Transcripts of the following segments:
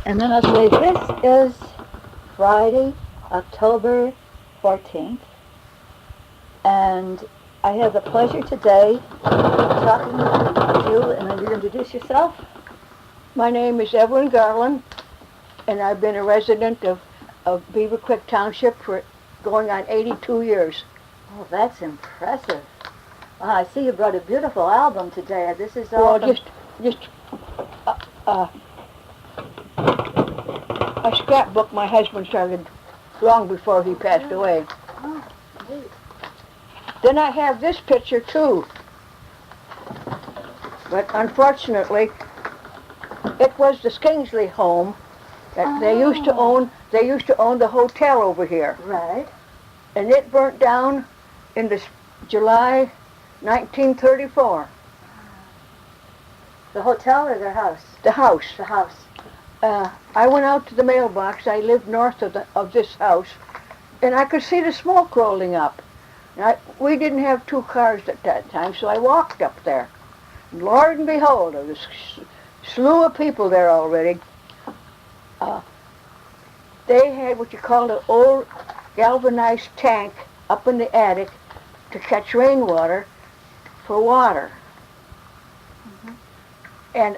And then I'll say this is Friday, October 14th, and I have the pleasure today of talking with you, and will you introduce yourself? My name is Evelyn Garland, and I've been a resident of Beaver Creek Township for going on 82 years. Oh, that's impressive. I see you brought a beautiful album today. This is Well, all from... just a scrapbook my husband started long before he passed away. Oh, neat. Then I have this picture too, but unfortunately, it was the Skingsley home that they used to own. They used to own the hotel over here, Right. and it burnt down in July 1934. The hotel or their house? The house. The house. I went out to the mailbox. I lived north of this house, and I could see the smoke rolling up. We didn't have two cars at that time, so I walked up there. Lord and behold, there was a slew of people there already. They had what you call an old galvanized tank up in the attic to catch rainwater for water. Mm-hmm. And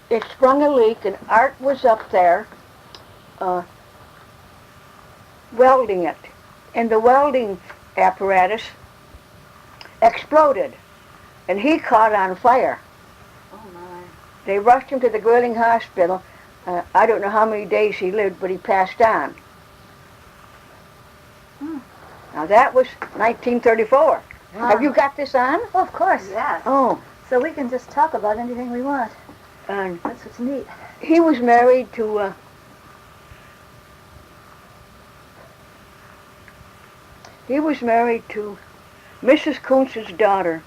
it sprung a leak, and Art was up there welding it. And the welding apparatus exploded, and he caught on fire. Oh, my. They rushed him to the Garland hospital. I don't know how many days he lived, but he passed on. Now that was 1934. Wow. Have you got this on? Oh, of course. Yes. Oh. So we can just talk about anything we want. And That's what's neat. he was married to Mrs. Kuntz's daughter.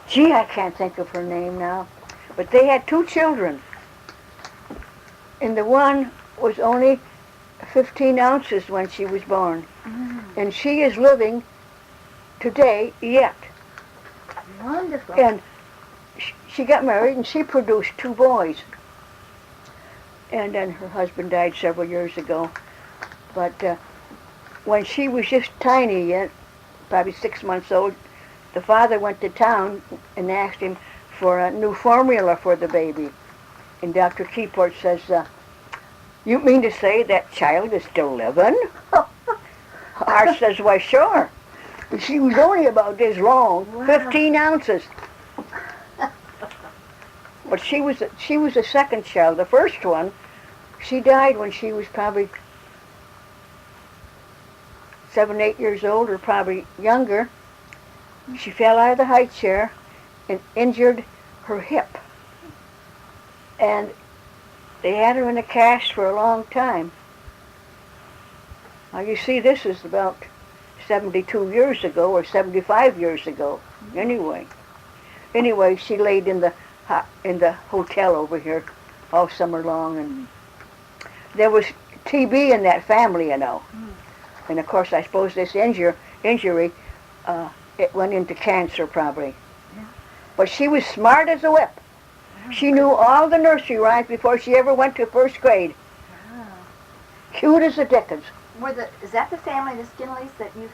Gee, I can't think of her name now. But they had two children. And the one was only 15 ounces when she was born. Mm. And she is living today yet. Wonderful. And she got married, and she produced two boys. And then her husband died several years ago. But when she was just tiny yet, probably 6 months old, the father went to town and asked him for a new formula for the baby. And Dr. Keyport says, you mean to say that child is still living? Art says, why, sure. She was only about this long, Wow. 15 ounces. But she was the second child. The first one, she died when she was probably 7, 8 years old, or probably younger. She fell out of the high chair and injured her hip. And they had her in a cast for a long time. Now you see, this is about 72 years ago, or 75 years ago, anyway. Anyway, she laid in the hotel over here all summer long, and there was TB in that family, you know. And of course, I suppose this injury, it went into cancer probably. Yeah. But she was smart as a whip. She knew all the nursery rhymes before she ever went to first grade. Wow. Cute as the dickens. Is that the family, the Skinleys, that you...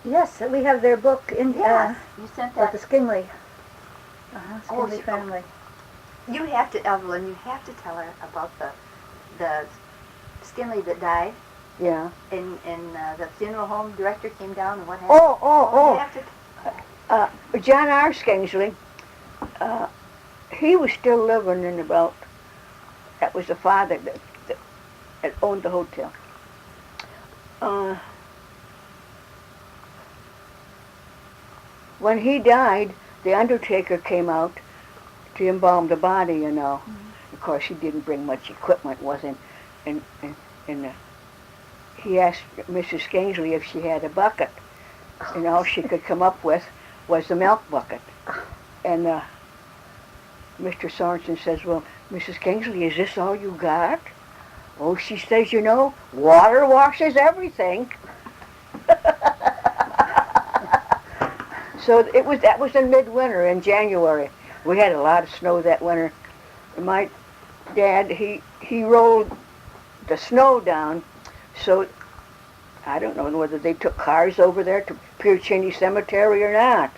Yes, we have their book in Yes, you sent about that. the Skinley. Oh, Skinley family. You have to, Evelyn, you have to tell her about the Skinley that died, Yeah. and the funeral home director came down, and what happened. You Oh. have to, John R. Skingsley, he was still living in about, that was the father that owned the hotel. When he died, the undertaker came out to embalm the body, you know. Mm-hmm. Of course, he didn't bring much equipment, wasn't, and he asked Mrs. Skingsley if she had a bucket, and all she could come up with was the milk bucket. And Mr. Sorensen says, well, Mrs. Kingsley, is this all you got? Oh, she says, you know, water washes everything. So that was in midwinter in January. We had a lot of snow that winter. My Dad, he rolled the snow down, so I don't know whether they took cars over there to Pier Cheney Cemetery or not.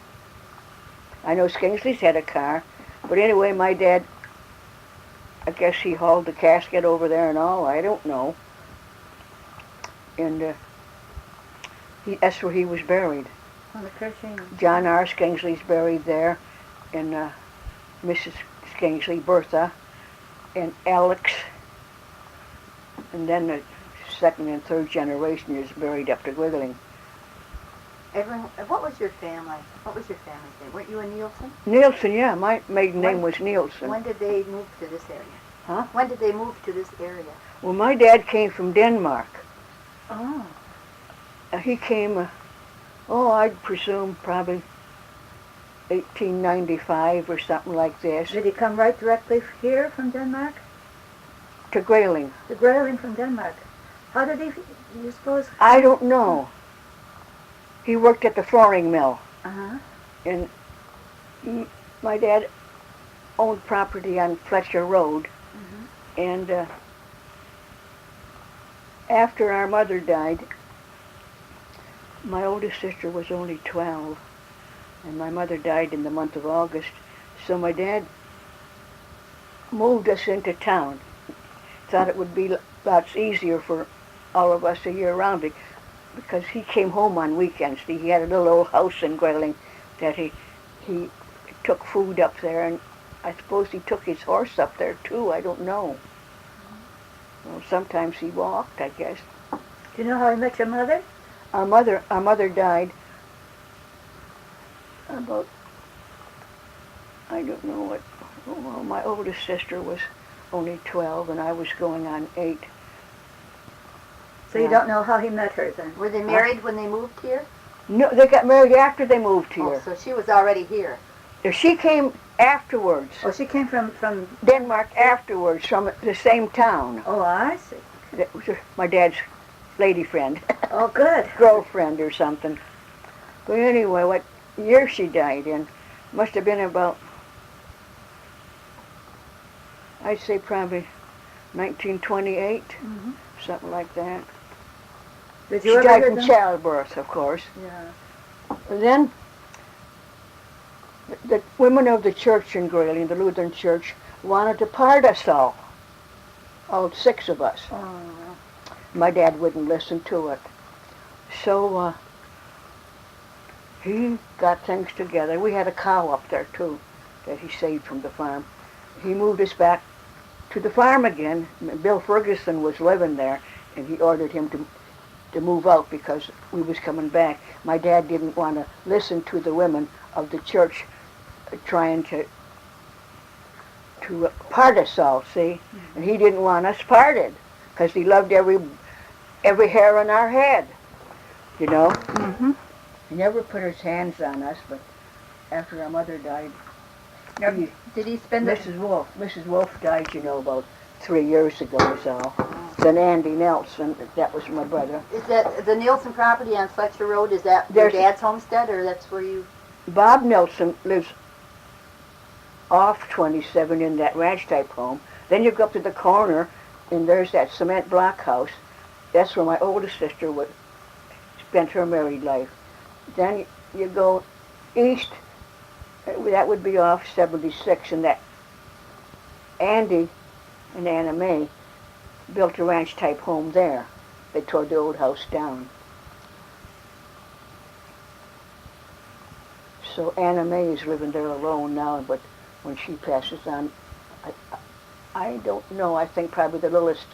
I know Skingsley's had a car, but anyway, my dad, I guess he hauled the casket over there and all, I don't know. And that's where he was buried. On the Cushing. John R. Skingsley's buried there, and Mrs. Skingsley, Bertha, and Alex, and then the second and third generation is buried up to Wiggling. Evelyn, what was your family? What was your family's name? Weren't you a Nielsen? Nielsen, yeah, my maiden name was Nielsen. When did they move to this area? Huh? When did they move to this area? Well, my dad came from Denmark. Oh. He came, I'd presume probably 1895 or something like this, Did he come right directly here from Denmark? to Grayling. The Garland from Denmark. How did he, you suppose? I don't know. He worked at the flooring mill, Uh-huh. and my dad owned property on Fletcher Road, and after our mother died, my oldest sister was only 12, and my mother died in the month of August, so my dad moved us into town. Thought it would be lots easier for all of us a year round because he came home on weekends. He had a little old house in Grayling that he took food up there, and I suppose he took his horse up there too. I don't know. Well, sometimes he walked, I guess. Do you know how he met your mother? Our mother died about, I don't know what, well, my oldest sister was only 12 and I was going on 8. So you don't know how he met her then? Were they married when they moved here? No, they got married after they moved Oh, here. so she was already here. She came afterwards. Oh, she came from Denmark afterwards, from the same town. Oh, I see. That was my dad's lady friend, Oh, good. girlfriend or something. But anyway, what year she died in must have been about, I'd say probably 1928, something like that. Did She you ever died hear from them? childbirth, of course. Yeah. And then the women of the church in Grayling, the Lutheran church, wanted to part us all 6 of us. Oh. My dad wouldn't listen to it. So he got things together. We had a cow up there too that he saved from the farm. He moved us back to the farm again. Bill Ferguson was living there, and he ordered him to move out because we was coming back. My dad didn't want to listen to the women of the church trying to part us all, see? And he didn't want us parted because he loved every hair on our head, you know? Mm-hmm. He never put his hands on us, but after our mother died, Now, did he spend the... Mrs. Wolf died, you know, about 3 years ago or so. Then Andy Nelson, that was my brother. Is that the Nielsen property on Fletcher Road? Is that your dad's homestead, or that's where you... Bob Nelson lives off 27 in that ranch-type home. Then you go up to the corner, and there's that cement block house. That's where my oldest sister spent her married life. Then you go east, that would be off 76, and that Andy and Anna Mae built a ranch-type home there. They tore the old house down. So Anna Mae is living there alone now, but when she passes on, I don't know. I think probably the littlest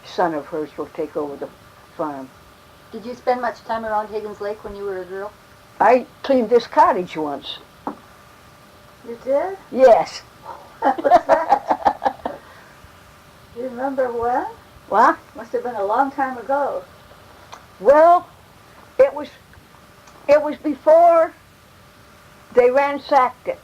son of hers will take over the farm. Did you spend much time around Higgins Lake when you were a girl? I cleaned this cottage once. You did? Yes. What was that? Do you remember when? What? Must have been a long time ago. Well, it was before they ransacked it.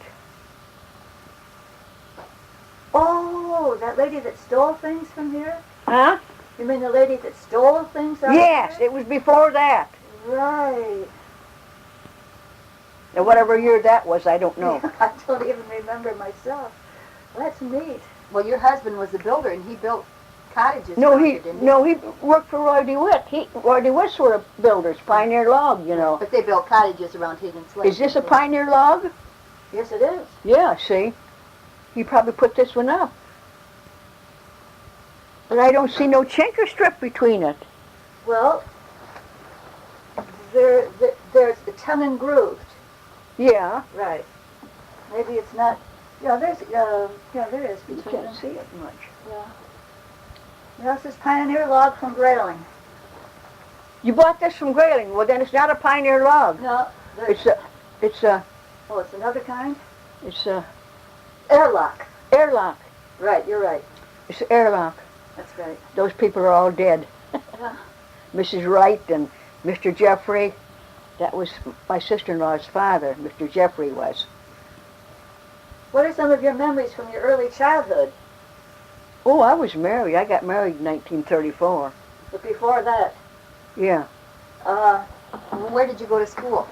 Oh, that lady that stole things from here? Huh? You mean the lady that stole things out Yes, here? it was before that. Right. Now, whatever year that was, I don't know. I don't even remember myself. That's neat. Well, your husband was a builder, and he built cottages No, around he here, didn't he? no, he worked for Roy DeWitt. Roy DeWitt's sort of builders, Pioneer Log, you know. But they built cottages around Higgins Lake. Is this a didn't they? Pioneer Log? Yes, it is. Yeah, see? He probably put this one up. But I don't see no chink or strip between it. Well, there's the tongue and grooved. Yeah. Right. Maybe it's not. Yeah, there is You between them. can't see it much. Yeah. Yeah, this is Pioneer Log from Grayling. You bought this from Grayling. Well, then it's not a Pioneer Log. No, It's a it's another kind. Airlock. airlock. Right, you're right. It's airlock. That's right. Those people are all dead. Yeah. Mrs. Wright and Mr. Jeffrey. That was my sister-in-law's father, Mr. Jeffrey was. What are some of your memories from your early childhood? Oh, I was married. I got married in 1934. But before that, Yeah. Where did you go to school?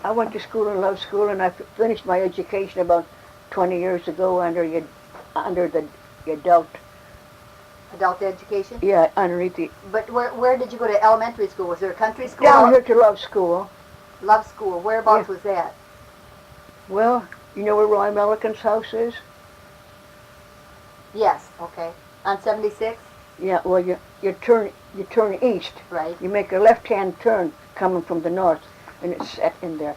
I went to school in Love School, and I finished my education about 20 years ago under the adult, Adult education? yeah, underneath the, But where did you go to elementary school? Was there a country school? down here to Love School. Love school. Whereabouts Yeah. was that? Well, you know where Roy Milliken's house is? Yes. Okay. On 76? Yeah, well, you turn east. Right. You make a left-hand turn coming from the north, and it's set in there.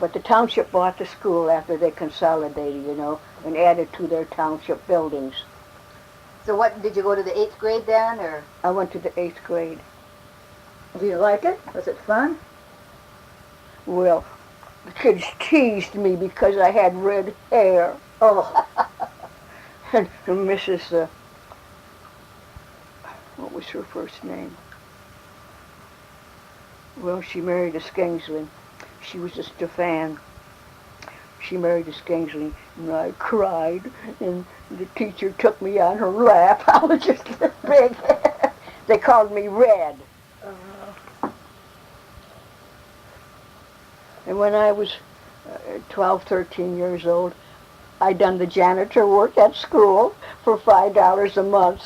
But the township bought the school after they consolidated, you know, and added to their township buildings. So what, did you go to the 8th grade then, or? I went to the 8th grade. do you like it? Was it fun? Well, the kids teased me because I had red hair. Oh, And Mrs. What was her first name? Well, she married a Skingsley. She was a Stefan. She married a Skingsley, and I cried, and the teacher took me on her lap. I was just this big. They called me Red. And when I was 12, 13 years old, I done the janitor work at school for $5 a month.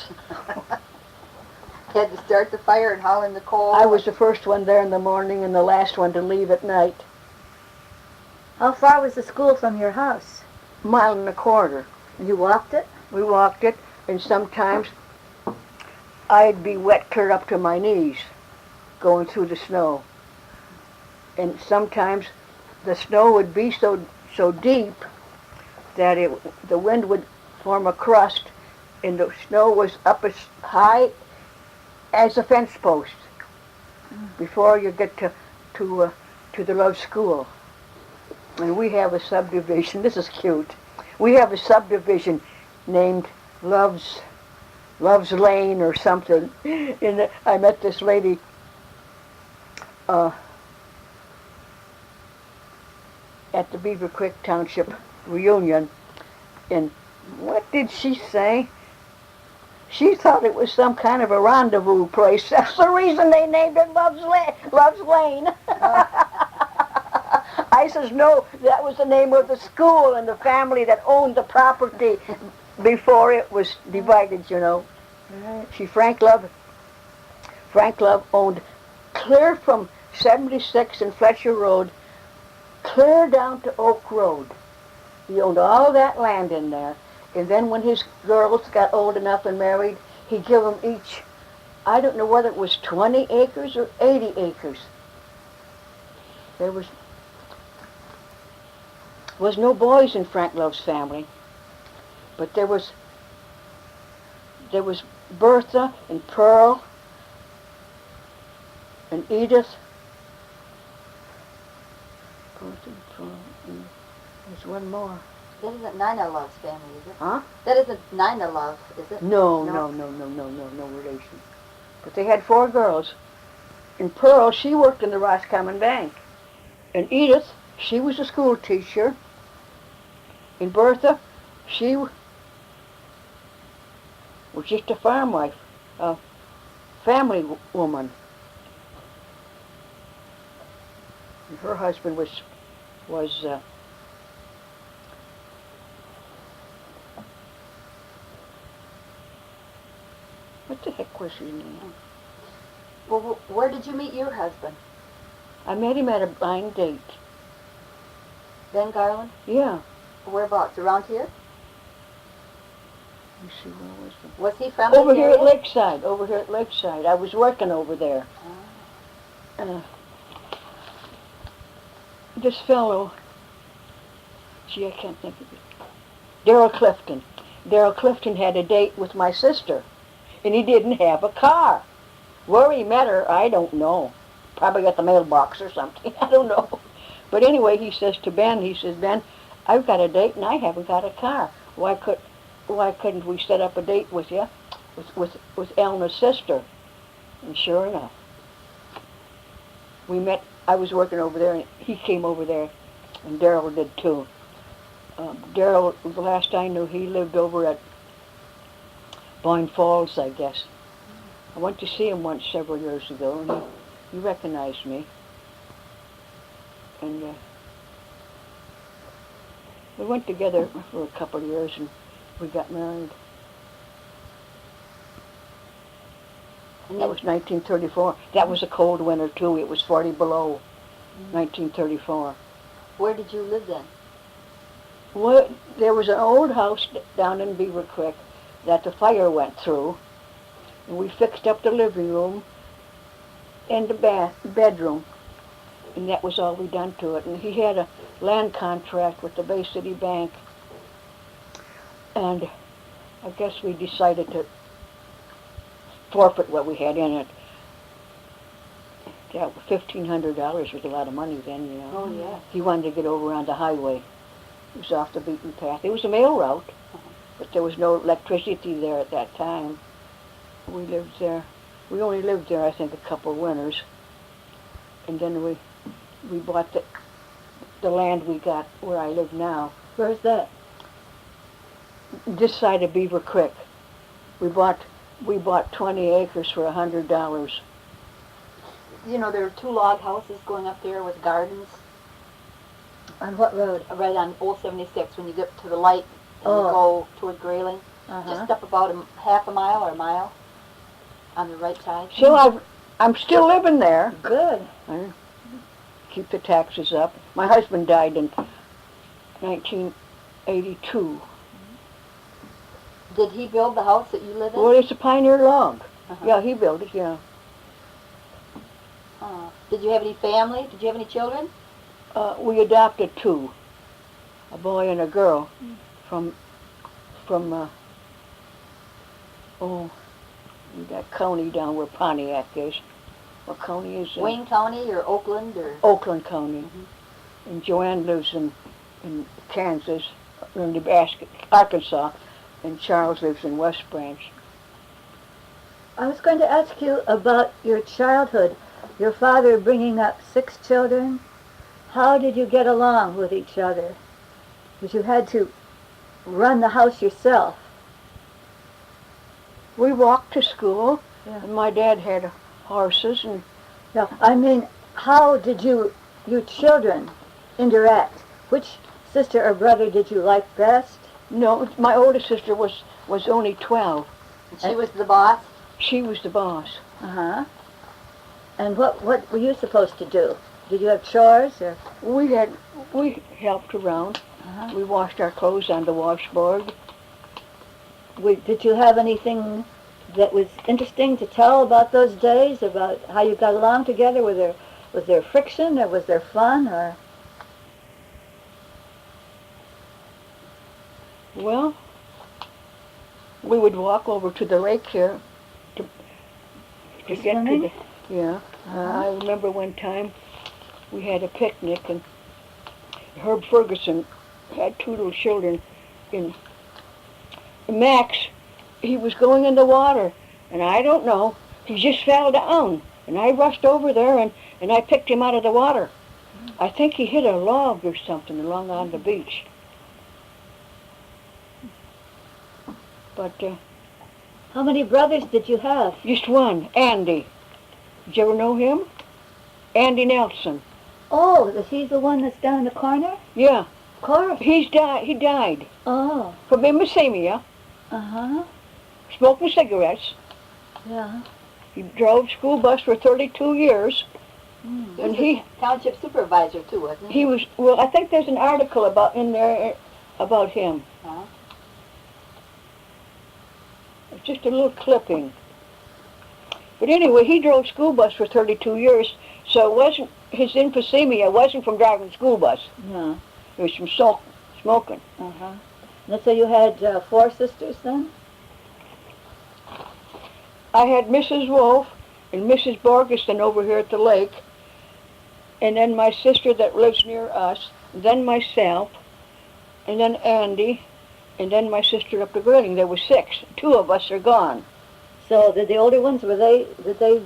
You had to start the fire and haul in the coal? I was the first one there in the morning and the last one to leave at night. how far was the school from your house? Mile and a quarter. You walked it? We walked it, and sometimes I'd be wet clear up to my knees going through the snow. And sometimes the snow would be so deep that the wind would form a crust, and the snow was up as high as a fence post before you get to the Love School. And we have a subdivision. This is cute. We have a subdivision named Love's Lane or something. And I met this lady at the Beaver Creek Township reunion, and what did she say? She thought it was some kind of a rendezvous place. That's the reason they named it Love's Lane. I says, no, that was the name of the school and the family that owned the property before it was divided, you know. Right. Frank Love owned clear from 76 and Fletcher Road, clear down to Oak Road. He owned all that land in there. And then when his girls got old enough and married, he gave them each, I don't know whether it was 20 acres or 80 acres. There was no boys in Frank Love's family, but there was Bertha and Pearl and Edith. Bertha and Pearl, and there's one more. That isn't Nina Love's family, is it? Huh? That isn't Nina Love, is it? No relation. But they had 4 girls. And Pearl, she worked in the Roscommon Bank. And Edith, she was a school teacher. And Bertha, she was just a farm wife, a family woman. And her husband was What the heck was his name? Well, where did you meet your husband? I met him at a blind date. Ben Garland? Yeah. Whereabouts? Around here? Let me see, where was he? Was he from Over this here area? at Lakeside. Over here at Lakeside. I was working over there. This fellow, gee, I can't think of it. Darrell Clifton. Darrell Clifton had a date with my sister, and he didn't have a car. Where he met her, I don't know. Probably at the mailbox or something. I don't know. But anyway, he says to Ben, he says, Ben, I've got a date and I haven't got a car. Why couldn't we set up a date with you, with Elna's sister? And sure enough, we met. I was working over there, and he came over there, and Darrell did too. Darrell, the last I knew, he lived over at Boyne Falls, I guess. I went to see him once several years ago, and he recognized me. And we went together for a couple of years, and we got married. And that was 1934. That was a cold winter, too. It was 40 below, 1934. Where did you live then? Well, there was an old house down in Beaver Creek that the fire went through, and we fixed up the living room and the bedroom, and that was all we done to it. And he had a land contract with the Bay City Bank, and I guess we decided to forfeit what we had in it. That $1,500 was a lot of money then, you know. Oh, yeah. He wanted to get over on the highway. It was off the beaten path. It was a mail route, but there was no electricity there at that time. We lived there. We only lived there, I think, a couple of winters. And then we bought the land we got where I live now. Where's that? This side of Beaver Creek. We bought 20 acres for $100. You know, there are 2 log houses going up there with gardens. On what road? Right on Old 76 when you get to the light and Oh. you go toward Grayling. Uh-huh. Just up about half a mile or a mile on the right side. So I'm still living there. Good. I keep the taxes up. My husband died in 1982. Did he build the house that you live in? Well, it's a pioneer log. Uh-huh. Yeah, he built it, yeah. Did you have any family? Did you have any children? We adopted 2, a boy and a girl, from that county down where Pontiac is. What county is that? Wayne County or Oakland or? Oakland County. And Joanne lives in Kansas, in Nebraska, Arkansas, and Charles lives in West Branch. I was going to ask you about your childhood. Your father bringing up 6 children. How did you get along with each other? Because you had to run the house yourself. We walked to school, Yeah. and my dad had horses, and No, I mean, how did you children interact? Which sister or brother did you like best? no, my oldest sister was only 12. She was the boss? She was the boss. Uh-huh. And what were you supposed to do? Did you have chores or? We helped around. Uh-huh. We washed our clothes on the washboard. Did you have anything that was interesting to tell about those days, about how you got along together? Was there friction or was there fun or? Well, we would walk over to the lake here to get to Swimming? the, yeah. I remember one time we had a picnic, and Herb Ferguson had 2 little children, and Max, he was going in the water, and I don't know, he just fell down, and I rushed over there, and I picked him out of the water. I think he hit a log or something along on the beach. But How many brothers did you have? just one, Andy. Did you ever know him? Andy Nelson. Oh, is he the one that's down in the corner? Yeah, Of course. he died Oh, from emphysema, uh-huh. smoking cigarettes. Yeah. He drove school bus for 32 years. Mm. He was the township supervisor too, wasn't he? He was, well, I think there's an article in there about him. Huh? It's just a little clipping. But anyway, he drove school bus for 32 years, so it wasn't, his emphysema wasn't from driving the school bus. Yeah. It was from smoking. Uh-huh. And so you had 4 sisters then? I had Mrs. Wolf and Mrs. Borgeston over here at the lake, and then my sister that lives near us, then myself, and then Andy, and then my sister up the Garland. There were 6. 2 of us are gone. So the older ones, did they?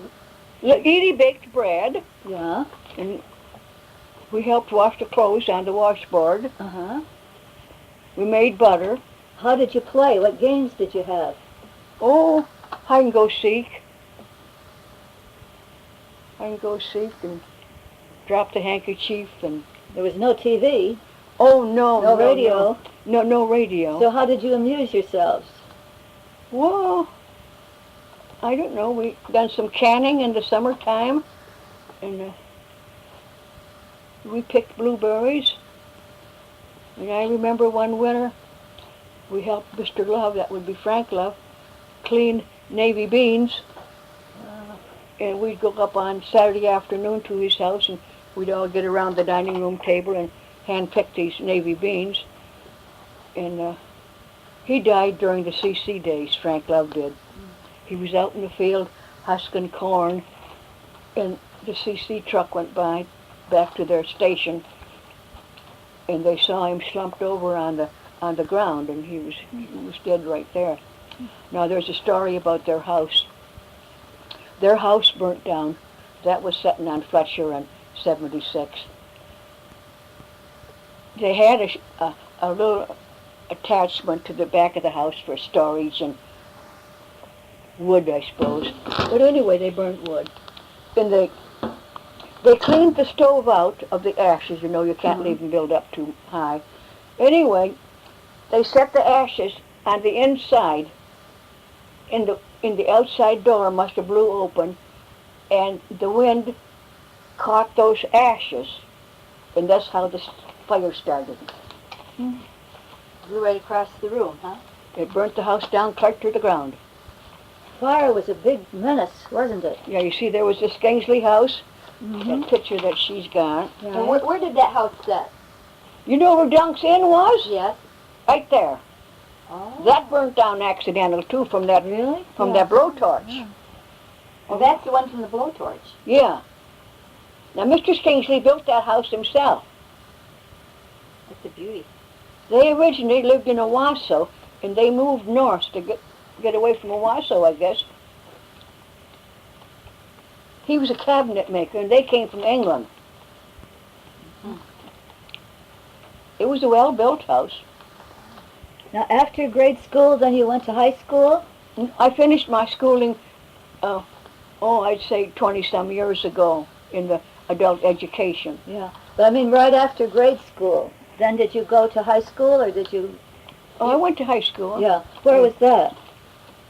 Edie baked bread, Yeah. and we helped wash the clothes on the washboard. Uh-huh. We made butter. How did you play? What games did you have? Oh, hide and go seek. Hide and go seek and drop the handkerchief and... There was no TV, Oh, no. no radio. No radio. So how did you amuse yourselves? Well, I don't know. We done some canning in the summertime, and we picked blueberries. And I remember one winter, we helped Mr. Love, that would be Frank Love, clean navy beans. And we'd go up on Saturday afternoon to his house, and we'd all get around the dining room table and hand-pick these navy beans. And he died during the CC days, Frank Love did. He was out in the field husking corn, and the CC truck went by back to their station, and they saw him slumped over on the ground, and he was dead right there. Now there's a story about their house. Their house burnt down. That was setting on Fletcher in 76. They had a little attachment to the back of the house for storage and wood, I suppose. But anyway, they burnt wood. And they cleaned the stove out of the ashes. You know, you can't leave them build up too high. Anyway, they set the ashes on the inside. In the outside door must have blew open, and the wind caught those ashes, and that's how the fire started. Blew right across the room, huh? It burnt the house down clear to the ground. Fire was a big menace, wasn't it? Yeah, you see there was this Kingsley house, Mm-hmm. that picture that she's got. And where did that house set? You know where Dunk's Inn was? Yes. Right there. Oh. That burnt down accidental too from that Really? that blowtorch. Yeah. Oh, that's the one from the blowtorch. Yeah. Now Mr. Kingsley built that house himself. That's a beauty. They originally lived in Owasso, and they moved north to get away from Owasso, I guess. He was a cabinet maker, and they came from England. It was a well-built house. Now, after grade school, then you went to high school? I finished my schooling, I'd say 20-some years ago in the adult education. Yeah. But I mean, right after grade school. Then did you go to high school, or did you? Oh, I went to high school. Yeah. Where was that?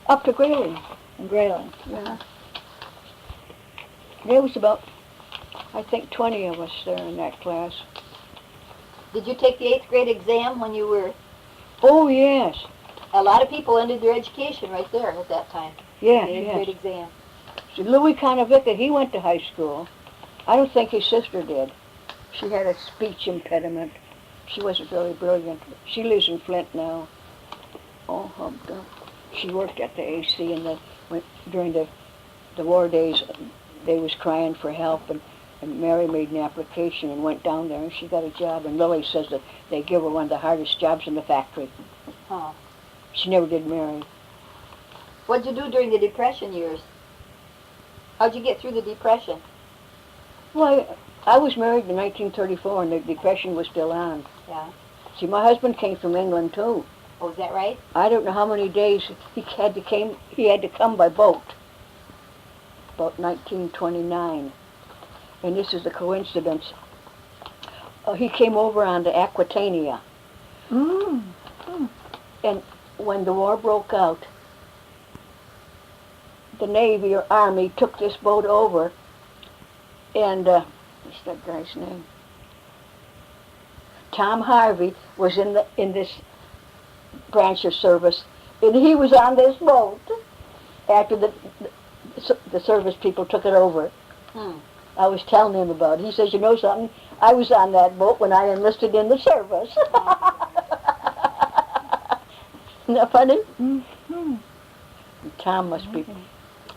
Up to Garland. In Grayling. Yeah. There was about, I think, 20 of us there in that class. Did you take the 8th grade exam when you were... Oh, yes. A lot of people ended their education right there at that time. Yeah, The 8th grade exam. So Louis Conovica, he went to high school. I don't think his sister did. She had a speech impediment. She wasn't very brilliant. She lives in Flint now. Oh, humped up. She worked at the AC during the war days. They was crying for help, and Mary made an application and went down there, and she got a job. And Lily says that they give her one of the hardest jobs in the factory. Oh. She never did marry. What'd you do during the Depression years? How'd you get through the Depression? Well, I was married in 1934, and the Depression was still on. Yeah. See, my husband came from England, too. Oh, is that right? I don't know how many days he had to come by boat. About 1929. And this is a coincidence. He came over on the Aquitania. And when the war broke out, the Navy or Army took this boat over, and what's that guy's name? Tom Harvey was in this branch of service, and he was on this boat after the service people took it over. I was telling him about it. He says, you know something? I was on that boat when I enlisted in the service. Isn't that funny? Mm-hmm. Tom must be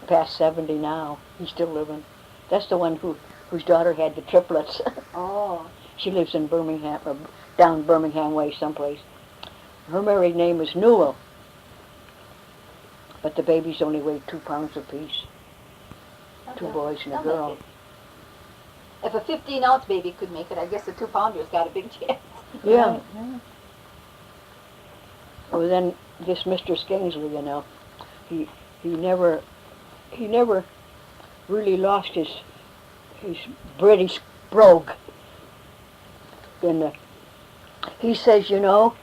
past 70 now. He's still living. That's the one whose daughter had the triplets. Oh. She lives in Birmingham, or down Birmingham Way someplace. Her married name is Newell. But the babies only weigh 2 pounds apiece. Okay. 2 boys and a They'll girl. make it. If a 15-ounce baby could make it, I guess a 2-pounder's got a big chance. Yeah. Right, right. Well, then this Mr. Skingsley, you know, he never really lost his British brogue. And he says, you know,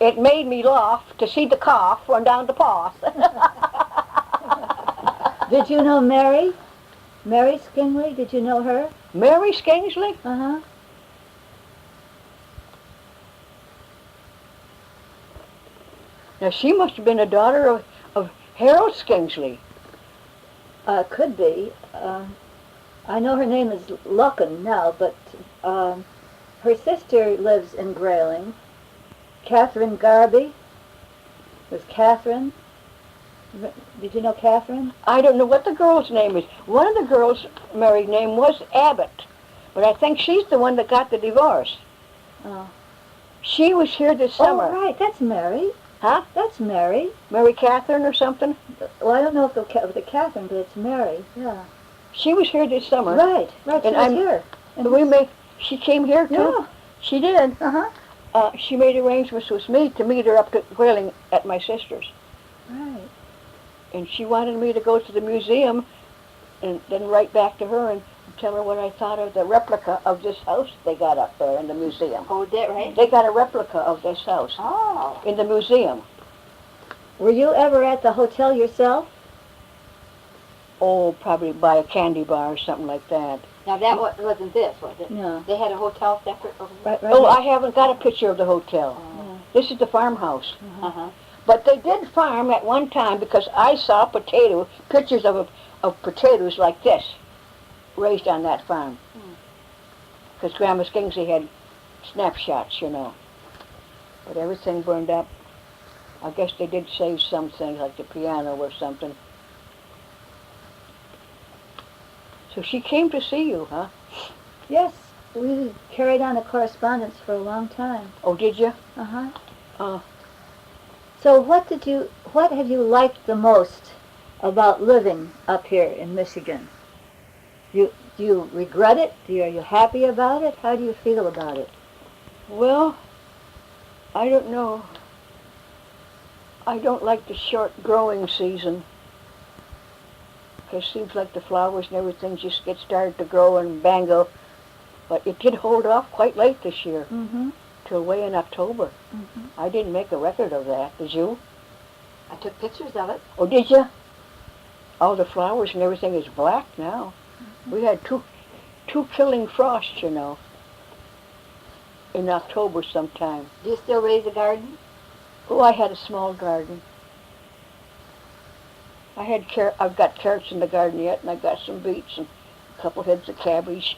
it made me laugh to see the cough run down the path. Did you know Mary? Mary Skingley? Did you know her? Mary Skingsley? Uh-huh. Now, she must have been a daughter of Harold Skingsley. Could be. I know her name is Lucken now, but her sister lives in Grayling. Catherine Garby. Was Catherine? Did you know Catherine? I don't know what the girl's name is. One of the girls' married name was Abbott, but I think she's the one that got the divorce. Oh. She was here this summer. Oh, right. That's Mary. Huh? That's Mary. Mary Catherine or something? Well, I don't know if the Catherine, but it's Mary. Yeah. She was here this summer. Right. Right. She And was here. She came here too? Yeah. She did. Uh-huh. She made arrangements with me to meet her up to Grayling at my sister's. Right. And she wanted me to go to the museum and then write back to her and tell her what I thought of the replica of this house they got up there in the museum. Oh, that right? They got a replica of this house Oh. in the museum. Were you ever at the hotel yourself? Oh, probably by a candy bar or something like that. Now that wasn't this, was it? No. They had a hotel separate over there? Right. Oh, here. I haven't got a picture of the hotel. Oh. This is the farmhouse. Uh-huh. But they did farm at one time because I saw pictures of potatoes like this raised on that farm. Because Grandma Skingsley had snapshots, you know. But everything burned up. I guess they did save some things like the piano or something. So she came to see you, huh? Yes. We carried on a correspondence for a long time. Oh, did you? Uh-huh. Uh, So what have you liked the most about living up here in Michigan? Do you regret it? Are you happy about it? How do you feel about it? well, I don't know. I don't like the short growing season. Because it seems like the flowers and everything just get started to grow and bango. But it did hold off quite late this year, Mm-hmm. till way in October. Mm-hmm. I didn't make a record of that, did you? I took pictures of it. Oh, did you? All the flowers and everything is black now. We had two killing frosts, you know, in October sometime. Do you still raise a garden? Oh, I had a small garden. I've got carrots in the garden yet, and I've got some beets and a couple heads of cabbage.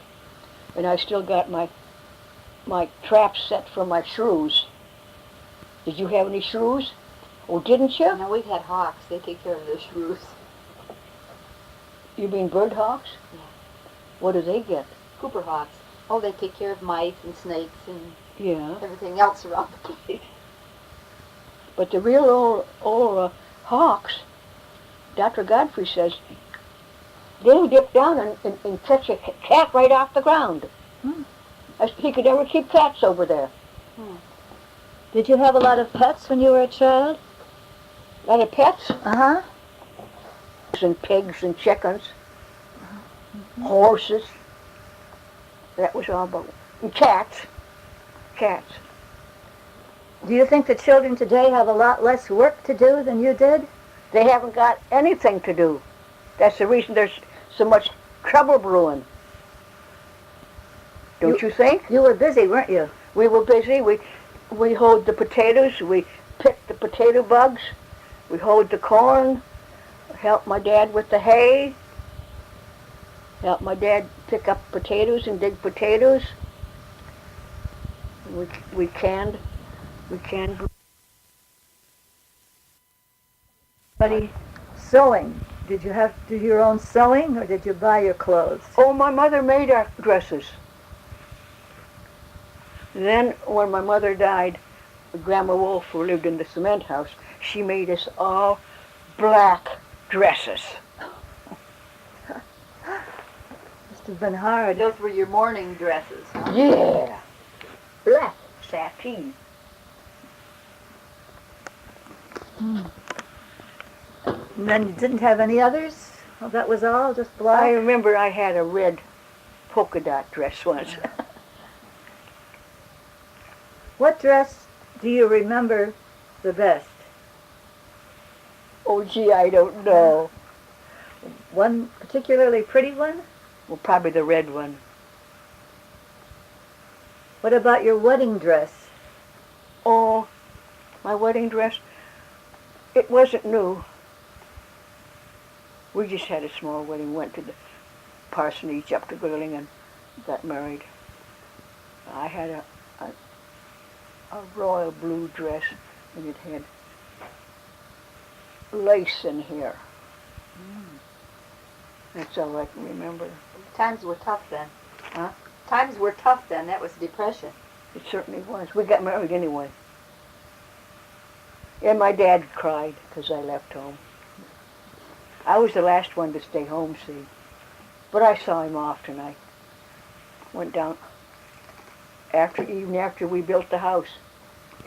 And I still got my traps set for my shrews. Did you have any shrews? Oh, didn't you? No, we've had hawks. They take care of the shrews. You mean bird hawks? Yeah. What do they get? Cooper hawks. Oh, they take care of mice and snakes and Yeah. everything else around the place. But the real old hawks, Dr. Godfrey says, they'll dip down and catch a cat right off the ground. Hmm. He could never keep cats over there. Did you have a lot of pets when you were a child? A lot of pets, Uh-huh. and pigs and chickens, horses. That was all about, and cats. Cats. Do you think the children today have a lot less work to do than you did? They haven't got anything to do. That's the reason there's so much trouble brewing. Don't you think? You were busy, weren't you? We were busy. We hoed the potatoes. We picked the potato bugs. We hoed the corn. Helped my dad with the hay. Helped my dad pick up potatoes and dig potatoes. We canned. Buddy, sewing. Did you have to do your own sewing, or did you buy your clothes? Oh, my mother made our dresses. Then, when my mother died, Grandma Wolf, who lived in the cement house, she made us all black dresses. Must have been hard. Those were your morning dresses, huh? Yeah, black sateen. And then you didn't have any others? Well, that was all, just I black? remember I had a red polka dot dress once. What dress do you remember the best? Oh, gee, I don't know. One particularly pretty one? Well, probably the red one. What about your wedding dress? Oh, my wedding dress, it wasn't new. We just had a small wedding, went to the parsonage up to Garland and got married. I had a royal blue dress, and it had lace in here. That's all I can remember. Times were tough then. Huh? Times were tough then. That was depression. It certainly was. We got married anyway. And my dad cried because I left home. I was the last one to stay home, see. But I saw him often. I went down even after we built the house,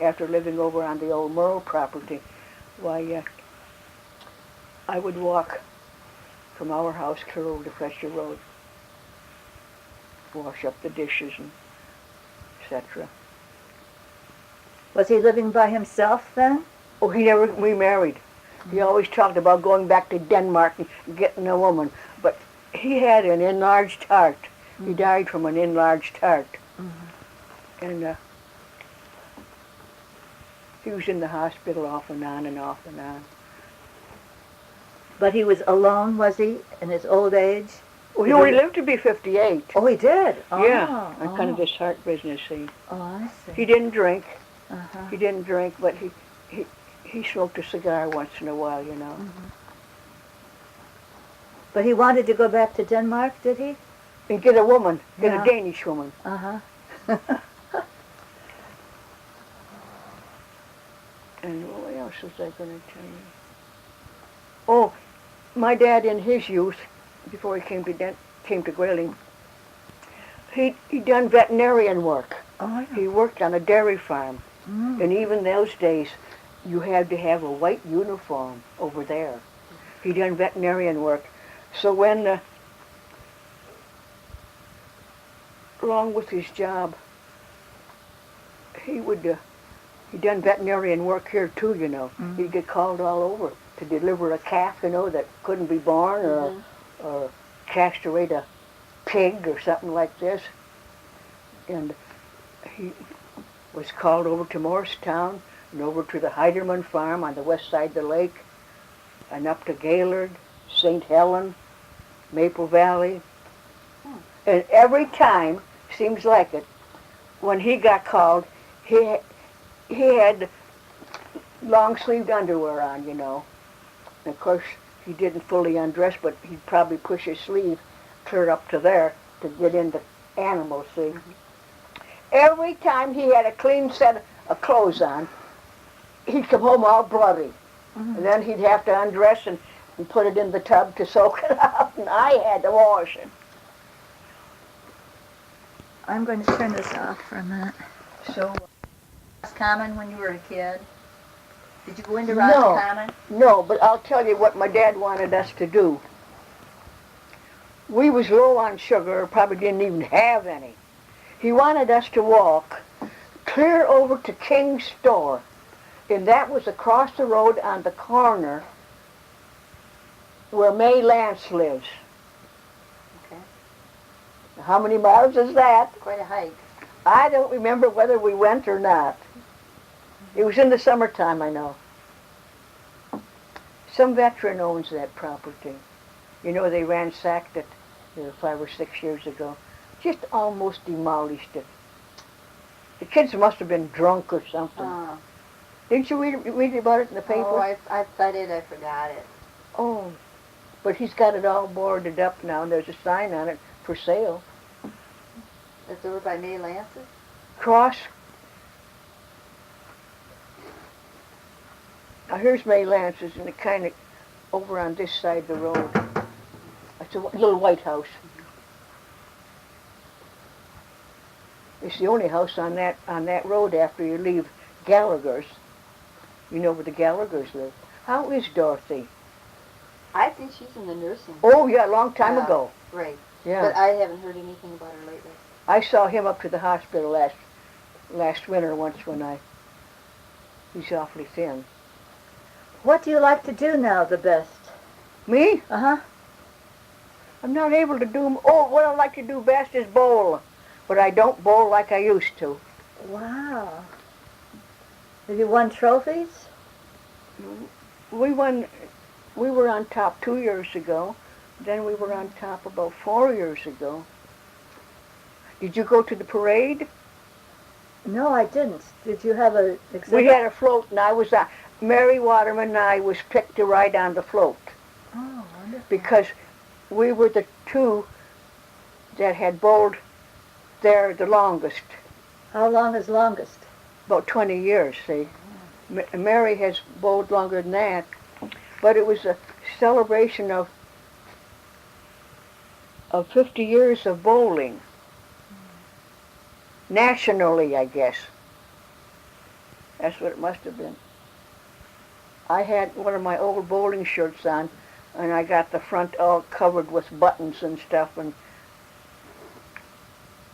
after living over on the old Merle property. Why, I would walk from our house clear over to Fletcher Road, wash up the dishes and etc. Was he living by himself then? Oh, he never remarried. He always talked about going back to Denmark and getting a woman, but he had an enlarged heart. He died from an enlarged heart. And he was in the hospital off and on and off and on. But he was alone, was he, in his old age? Well, he only lived to be 58. Oh, he did? Yeah, on kind of this heart business, see. Oh, I see. He didn't drink. Uh-huh. He didn't drink, but he smoked a cigar once in a while, you know. But he wanted to go back to Denmark, did he? And get a woman, get Yeah. a Danish woman. Uh-huh. And what else was I going to tell you? Oh, my dad in his youth, before he came to Grayling, he done veterinarian work. Oh, yeah. He worked on a dairy farm. Mm. And even those days, you had to have a white uniform over there. He done veterinarian work. So when, along with his job, he done veterinarian work here too, you know. He'd get called all over to deliver a calf, you know, that couldn't be born, or castrate a pig or something like this. And he was called over to Morristown and over to the Heiderman farm on the west side of the lake and up to Gaylord, St. Helen, Maple Valley. And every time, seems like it, when he got called, he had long-sleeved underwear on, you know. And of course, he didn't fully undress, but he'd probably push his sleeve clear up to there to get into animals, see. Every time he had a clean set of clothes on, he'd come home all bloody. And then he'd have to undress and put it in the tub to soak it out, and I had to wash it. I'm going to turn this off for a minute. So, Roscommon when you were a kid? Did you go into No. Roscommon? No, but I'll tell you what my dad wanted us to do. We was low on sugar, probably didn't even have any. He wanted us to walk clear over to King's store, and that was across the road on the corner where May Lance lives. Okay. How many miles is that? Quite a hike. I don't remember whether we went or not. It was in the summertime, I know. Some veteran owns that property. You know, they ransacked it 5 or 6 years ago. Just almost demolished it. The kids must have been drunk or something. Oh. Didn't you read about it in the paper? Oh, I thought I forgot it. Oh, but he's got it all boarded up now, and there's a sign on it for sale. It's over by May Lance's? Cross. Now here's May Lance's, and it kind of over on this side of the road. It's a little white house. It's the only house on that road after you leave Gallagher's. You know where the Gallaghers live. How is Dorothy? I think she's in the nursing home. Oh yeah, a long time ago. Right. Yeah. But I haven't heard anything about her lately. I saw him up to the hospital last winter once when he's awfully thin. What do you like to do now the best? Me? Uh-huh. I'm not able to do. Oh, what I like to do best is bowl, but I don't bowl like I used to. Wow. Have you won trophies? We were on top 2 years ago. Then we were on top about 4 years ago. Did you go to the parade? No, I didn't. Did you have a exhibit? We had a float, and I was Mary Waterman and I was picked to ride on the float Oh, wonderful. because we were the two that had bowled there the longest. How long is longest? About 20 years, see. Mary has bowled longer than that, but it was a celebration of 50 years of bowling. Nationally, I guess. That's what it must have been. I had one of my old bowling shirts on, and I got the front all covered with buttons and stuff, and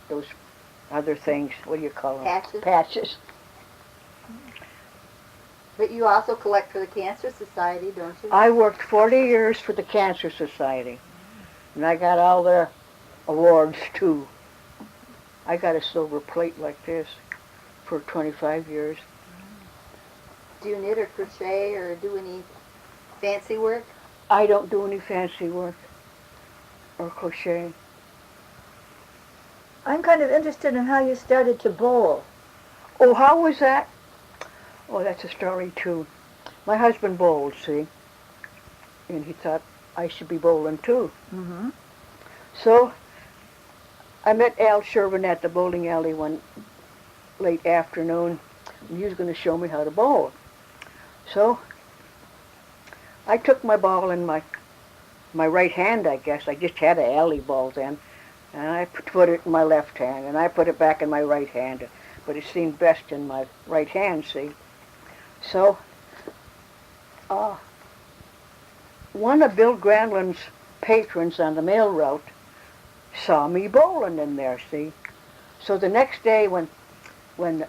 those other things, what do you call them? Patches? Patches. But you also collect for the Cancer Society, don't you? I worked 40 years for the Cancer Society, and I got all their awards, too. I got a silver plate like this for 25 years. Do you knit or crochet or do any fancy work? I don't do any fancy work or crochet. I'm kind of interested in how you started to bowl. Oh, how was that? Oh, that's a story, too. My husband bowled, see? And he thought I should be bowling, too. Mm-hmm. So I met Al Sherwin at the bowling alley one late afternoon, and he was going to show me how to bowl. So I took my ball in my right hand, I guess. I just had an alley ball then. And I put it in my left hand, and I put it back in my right hand. But it seemed best in my right hand, see? So one of Bill Garland's patrons on the mail route saw me bowling in there, see? So the next day when Mr.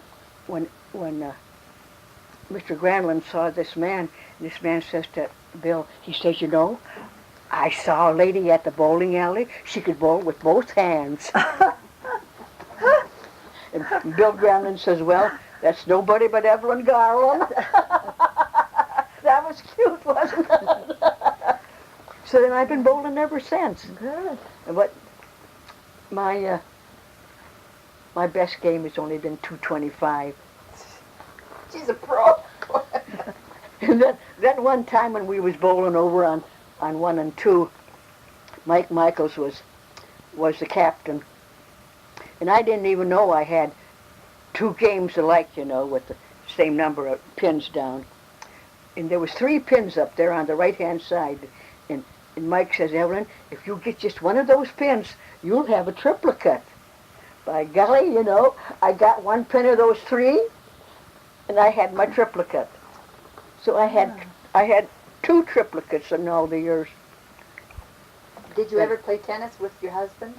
Garland saw this man says to Bill, he says, you know, I saw a lady at the bowling alley. She could bowl with both hands. And Bill Garland says, well, that's nobody but Evelyn Garland. That was cute, wasn't it? So then I've been bowling ever since. Good. But my best game has only been 225. She's a pro. And that one time when we was bowling over on 1 and 2, Mike Michaels was the captain. And I didn't even know I had 2 games alike, you know, with the same number of pins down. And there was 3 pins up there on the right-hand side. And Mike says, Evelyn, if you get just one of those pins, you'll have a triplicate. By golly, you know, I got 1 pin of those 3, and I had my triplicate. So I had 2 triplicates in all the years. Did you ever play tennis with your husband?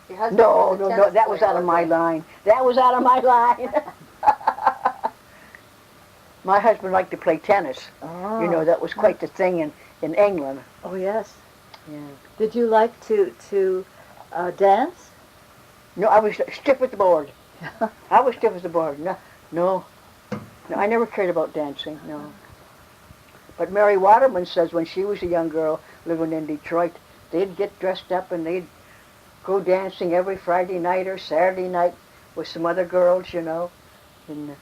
Your husband No, was a no, tennis that was player, out of my wasn't line. That was out of my line. My husband liked to play tennis. Oh. You know, that was quite the thing in England. Oh, yes. Yeah. Did you like to dance? No, I was stiff as the board. I was stiff as the board. No, I never cared about dancing, no. But Mary Waterman says when she was a young girl living in Detroit, they'd get dressed up and they'd go dancing every Friday night or Saturday night with some other girls, you know. And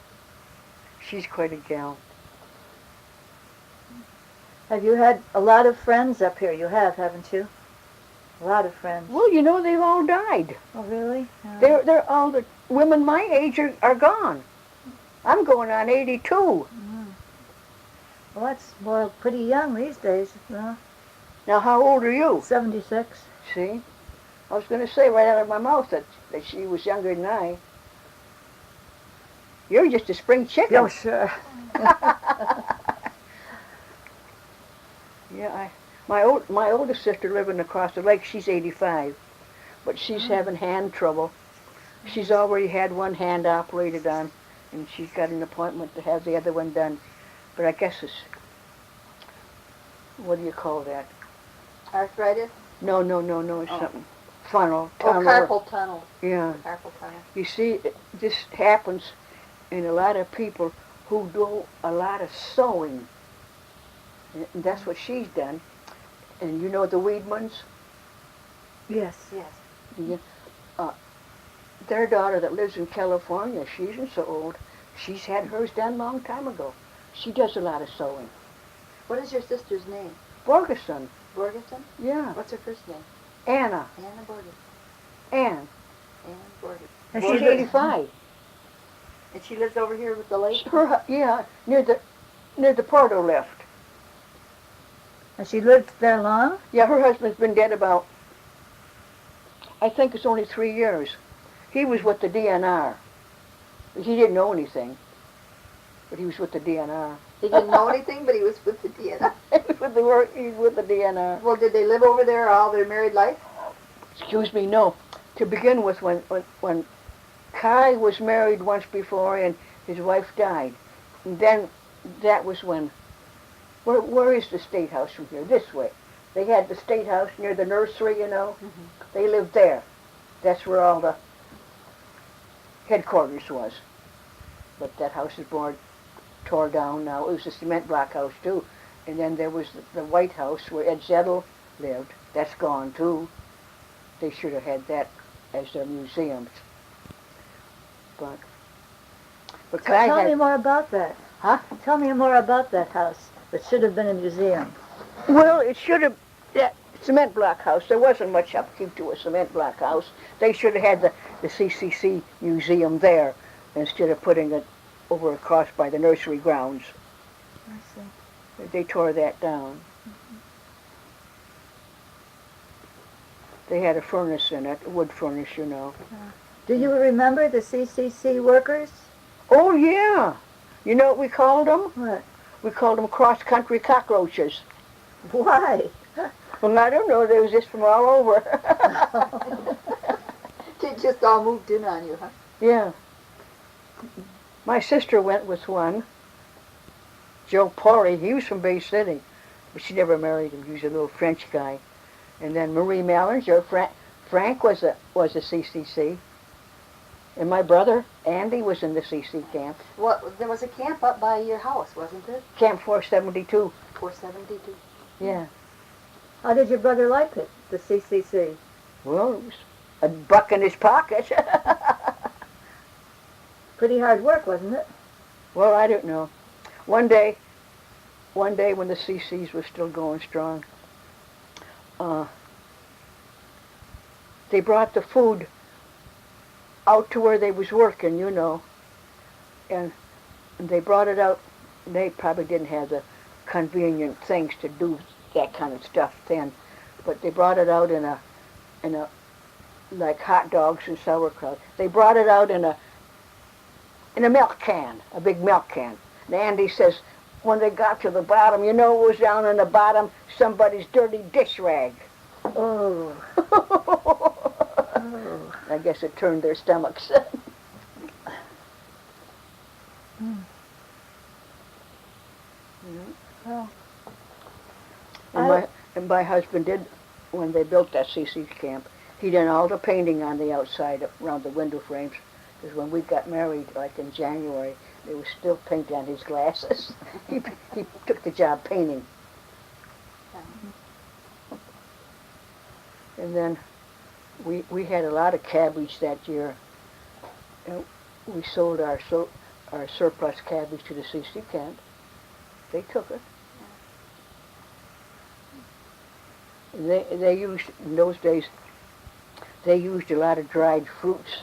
she's quite a gal. Have you had a lot of friends up here? You have, haven't you? A lot of friends. Well, you know, they've all died. Oh, really? Oh. They're all the women my age are gone. I'm going on 82. Mm. Well, that's pretty young these days. Well, Now, how old are you? 76. See? I was going to say right out of my mouth that she was younger than I. You're just a spring chicken. Oh, sure. Yeah, my oldest sister living across the lake, she's 85, but she's having hand trouble. She's already had one hand operated on, and she's got an appointment to have the other one done. But I guess it's, what do you call that? Arthritis? No, it's something. Tunnel. Carpal tunnel. Yeah. Carpal tunnel. You see, this happens in a lot of people who do a lot of sewing. And that's what she's done. And you know the Weedmans? Yes. Yes. Their daughter that lives in California, she isn't so old. She's had hers done a long time ago. She does a lot of sewing. What is your sister's name? Borgeson. Borgeson? Yeah. What's her first name? Anna. Anna Borgeson. Ann. Anna Borgeson. Has She's she 85. And she lives over here with the lake? Near the Porto lift. Has she lived there long? Yeah, her husband's been dead about, I think it's only 3 years. He was with the DNR. He didn't know anything, but he was with the DNR. He didn't know anything, but he was with the DNR. He's with the DNR. Well, did they live over there all their married life? Excuse me, no. To begin with, when Kai was married once before and his wife died, and then that was when, where is the State House from here? This way. They had the State House near the nursery, you know. Mm-hmm. They lived there. That's where all the headquarters was. But that house is tore down now. It was a cement block house, too. And then there was the White House where Ed Zettel lived. That's gone, too. They should have had that as their museums. But Tell me more about that. Huh? Tell me more about that house that should have been a museum. Well, it should have, that cement block house, there wasn't much upkeep to a cement block house. They should have had the CCC museum there instead of putting it over across by the nursery grounds. I see. They tore that down. Mm-hmm. They had a furnace in it, a wood furnace, you know. Do you remember the CCC workers? Oh, yeah. You know what we called them? What? We called them cross-country cockroaches. Why? Well, I don't know. They was just from all over. They just all moved in on you, huh? Yeah. My sister went with one, Joe Pori. He was from Bay City, but she never married him. He was a little French guy. And then Marie Mallinger, Frank was a CCC. And my brother, Andy, was in the CC camp. Well, there was a camp up by your house, wasn't there? Camp 472. 472. Yeah. How did your brother like it, the CCC? Well, it was a buck in his pocket. Pretty hard work, wasn't it? Well, I don't know. One day when the CCs was still going strong, they brought the food out to where they was working, you know, and they brought it out. They probably didn't have the convenient things to do that kind of stuff then, but they brought it out in a like hot dogs and sauerkraut. They brought it out in a milk can, a big milk can. And Andy says, when they got to the bottom, you know what was down in the bottom? Somebody's dirty dish rag. Oh. I guess it turned their stomachs. Well, And my husband did, when they built that CC camp, he did all the painting on the outside around the window frames. Because when we got married, like in January, there was still paint on his glasses. he took the job painting. And then we had a lot of cabbage that year. And we sold our surplus cabbage to the CC camp. They took it. And they used, in those days, they used a lot of dried fruits.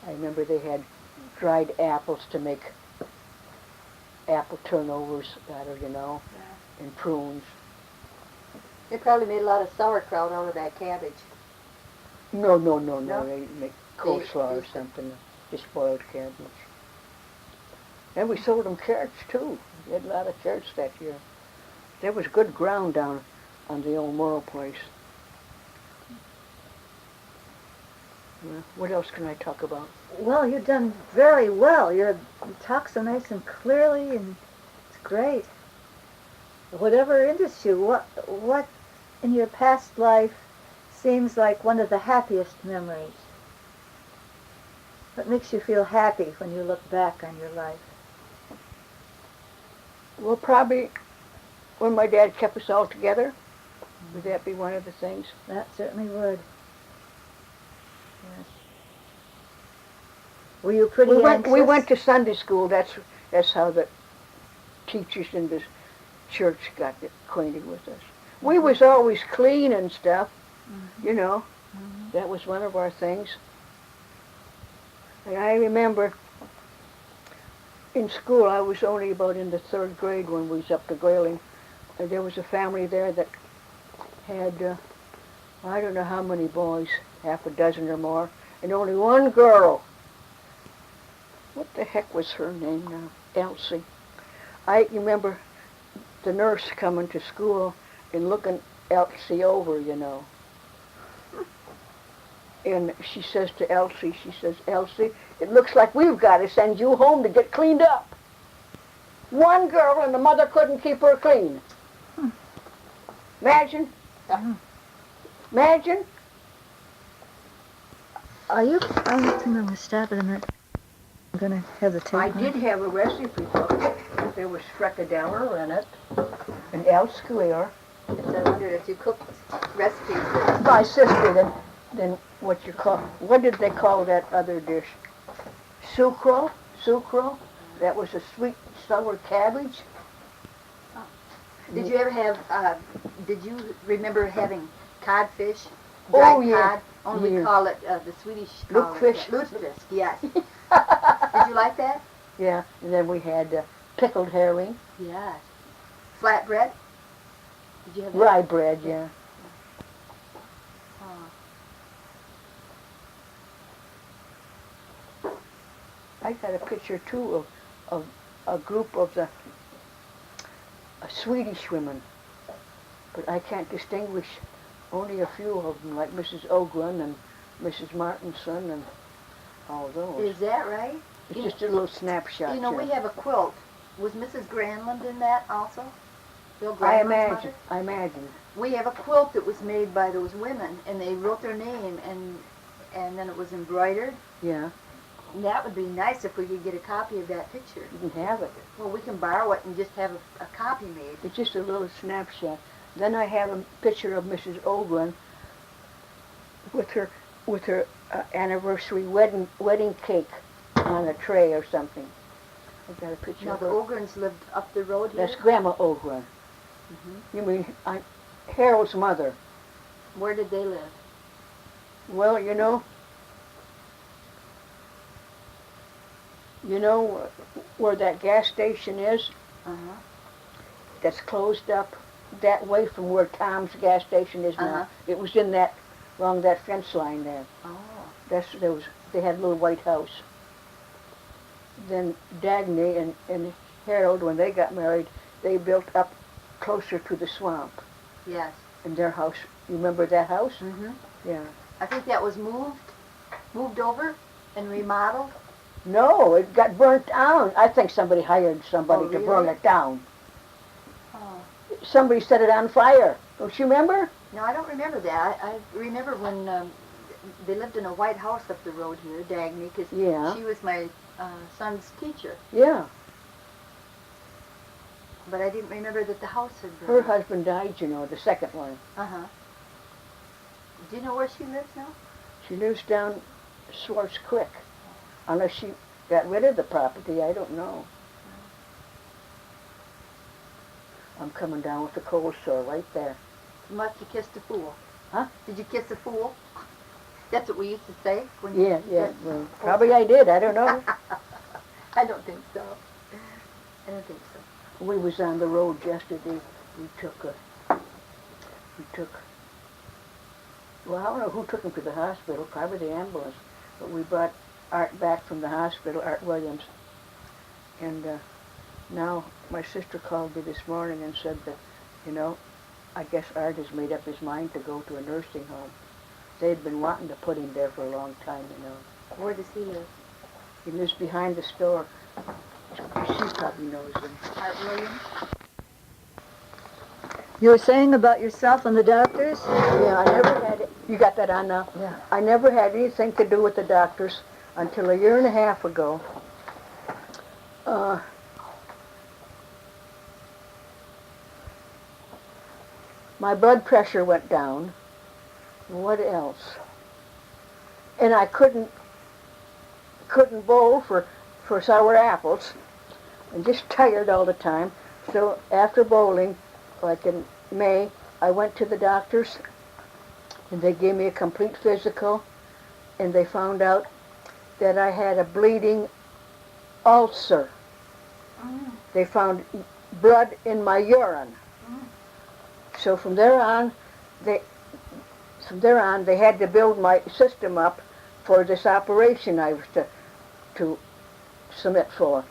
I remember they had dried apples to make apple turnovers out of, and prunes. They probably made a lot of sauerkraut out of that cabbage. No. No? They make coleslaw or something, just boiled cabbage. And we sold them carrots too. We had a lot of carrots that year. There was good ground down on the old Morrow place. What else can I talk about? well, you've done very well. You talk so nice and clearly, and it's great. Whatever interests you, what in your past life seems like one of the happiest memories? What makes you feel happy when you look back on your life? Well, probably when my dad kept us all together. Would that be one of the things? That certainly would. Yes. Were you pretty anxious? We went to Sunday school. That's how the teachers in the church got acquainted with us. We was always clean and stuff, That was one of our things. And I remember in school, I was only about in the 3rd grade when we was up to Garland, and there was a family there that had, I don't know how many boys, half a dozen or more, and only one girl. What the heck was her name now? Elsie. I remember the nurse coming to school and looking Elsie over, And she says to Elsie, Elsie, it looks like we've got to send you home to get cleaned up. One girl and the mother couldn't keep her clean. Imagine. Imagine. I'm going to stop it a minute. I'm going to have the tape. I did have a recipe book. There was fricadella in it, and El Square. I wondered if you cooked recipes. My sister, then what did they call that other dish? Sucro? That was a sweet sour cabbage. Did you ever have, did you remember having codfish? Dried cod? Only we call it, the Swedish call Lutefisk. Lutefisk, yes. Did you like that? Yeah, and then we had pickled herring. Yes. Flatbread? Did you have that? Rye bread, yeah. I got a picture too of a group of the Swedish women, but I can't distinguish only a few of them, like Mrs. Ogren and Mrs. Martinson and all those. Is that right? It's just a little snapshot. We have a quilt. Was Mrs. Garland in that also? Bill I Garland's mother? imagine. We have a quilt that was made by those women, and they wrote their name, and then it was embroidered. Yeah. And that would be nice if we could get a copy of that picture. You can have it. Well, we can borrow it and just have a copy made. It's just a little snapshot. Then I have a picture of Mrs. Ogren with her anniversary wedding cake on a tray or something. I've got a picture Now, of the her. Ogrens lived up the road here? That's Grandma Ogren. You mean Harold's mother? Where did they live? Well, you know where that gas station is? That's closed up that way from where Tom's gas station is now. It was in along that fence line there. Oh. They had a little white house. Then Dagny and Harold, when they got married, they built up closer to the swamp. Yes. In their house. You remember that house? Mm-hmm. Yeah. I think that was moved over and remodeled. No, it got burnt down. I think somebody hired somebody to burn really? it down. somebody set it on fire. Don't you remember? No, I don't remember that. I remember when they lived in a white house up the road here, Dagny, because Yeah. she was my son's teacher. Yeah. But I didn't remember that the house had burned. Her husband died, you know, the second one. Uh-huh. Do you know where she lives now? She lives down Swartz Creek. Unless she got rid of the property, I don't know. I'm coming down with the cold sore right there. You must have kissed a fool. Huh? Did you kiss a fool? That's what we used to say. When Yeah, yeah. Well, probably I did. I don't know. I don't think so. I don't think so. We was on the road yesterday. We took, well, I don't know who took him to the hospital, probably the ambulance. But we brought Art back from the hospital, Art Williams. And now my sister called me this morning and said that, you know, I guess Art has made up his mind to go to a nursing home. They'd been wanting to put him there for a long time, you know. Where does he live? He lives behind the store. She probably knows him. Art Williams? You were saying about yourself and the doctors? Yeah, I never had it. You got that on now? Yeah. I never had anything to do with the doctors until a year and a half ago. My blood pressure went down. What else? And I couldn't bowl for sour apples. I'm just tired all the time. So after bowling, like in May, I went to the doctors and they gave me a complete physical and they found out that I had a bleeding ulcer. They found blood in my urine. So from there on, they had to build my system up for this operation I was to submit for.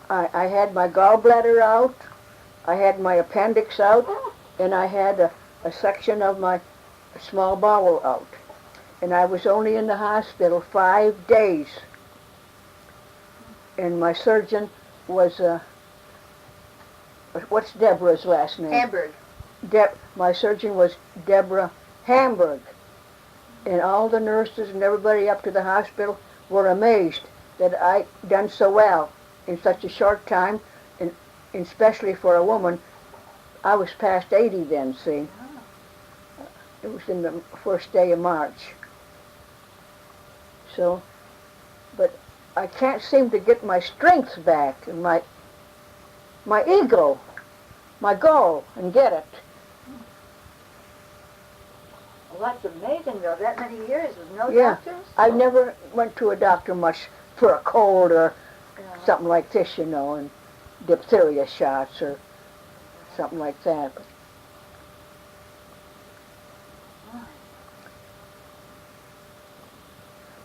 I had my gallbladder out, I had my appendix out, and I had a section of my small bowel out. And I was only in the hospital 5 days. And my surgeon was, what's Deborah's last name? Hamburg. My surgeon was Deborah Hamburg. And all the nurses and everybody up to the hospital were amazed that I done so well in such a short time, and especially for a woman. I was past 80 then, see. It was in the first day of March. So, but I can't seem to get my strength back and my ego, my goal, and get it. Well, that's amazing, though. That many years with no Yeah. doctors? I never went to a doctor much for a cold or something like this, you know, and diphtheria shots or something like that.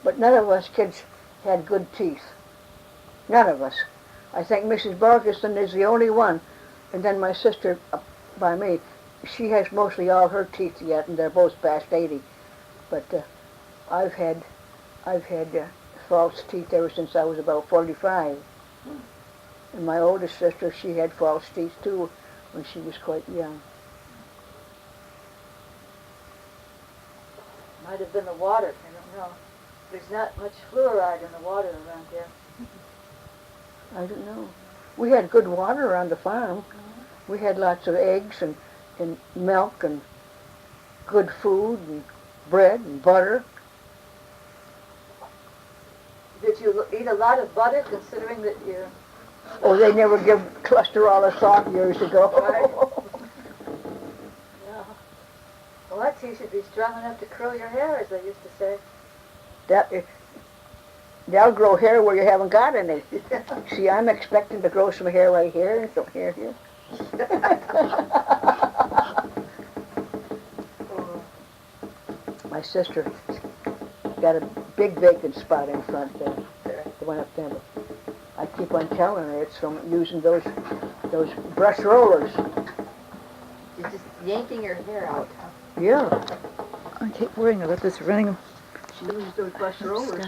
But none of us kids had good teeth. None of us. I think Mrs. Borgeson is the only one. And then my sister, by me, she has mostly all her teeth yet, and they're both past 80. But I've had false teeth ever since I was about 45. And my oldest sister, she had false teeth too when she was quite young. Might have been the water. I don't know. There's not much fluoride in the water around here. I don't know. We had good water on the farm. We had lots of eggs and milk and good food and bread and butter. Did you eat a lot of butter, considering that you're... Oh, they never give cholesterol a thought years ago. No. Well, that tea should be strong enough to curl your hair, as they used to say. They'll grow hair where you haven't got any. See, I'm expecting to grow some hair right here and some hair here. My sister got a big vacant spot in front there, the one up there. I keep on telling her it's from using those brush rollers. You're just yanking your hair out, huh? Yeah, I keep worrying about this running. she uses those brush rollers.